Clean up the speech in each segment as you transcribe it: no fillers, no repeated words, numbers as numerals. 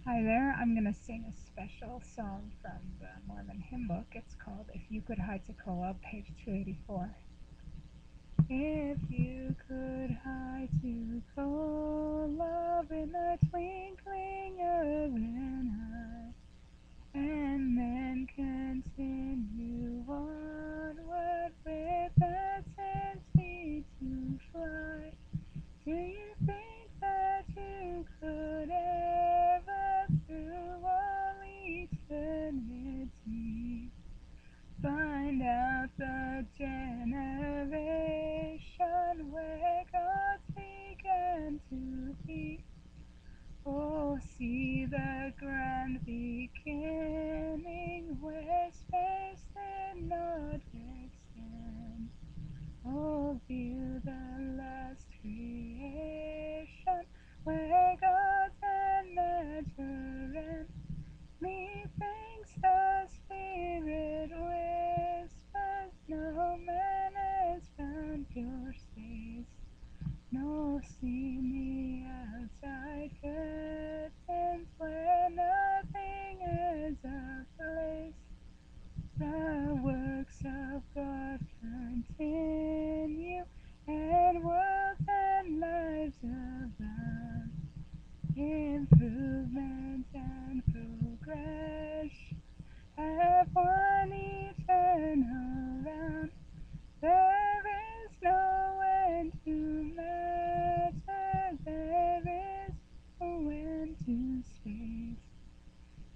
Hi there, I'm going to sing a special song from the Mormon hymn book. It's called If You Could Hide Tekoa, page 284. If you could hide Tekoa, love in the twinkling of an eye, and then continue onward with ascendancy to fly, do you think that you could ever, through all eternity, find out the generation where gods began to be? Oh, see the grand beginning where space did not extend. Oh, view the last creation where God's and nature end. Methinks the Spirit whispers, no man has found your space. No, see me outside curtains where nothing is a place. The works of God continue, and worlds and lives abound. Improvement and progression have one eternal round. There is no end to matter, there is no end to space.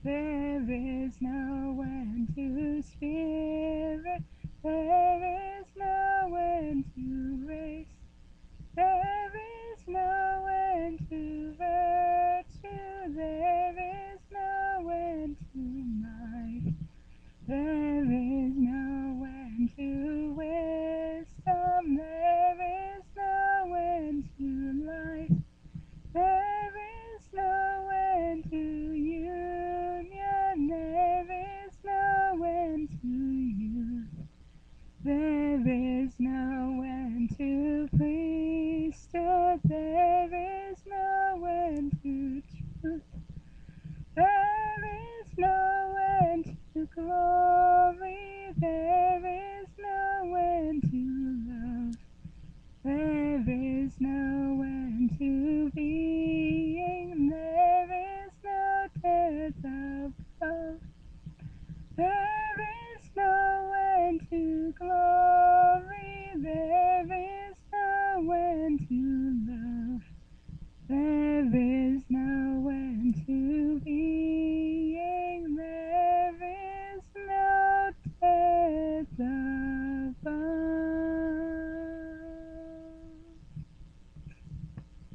There is no end to spirit, there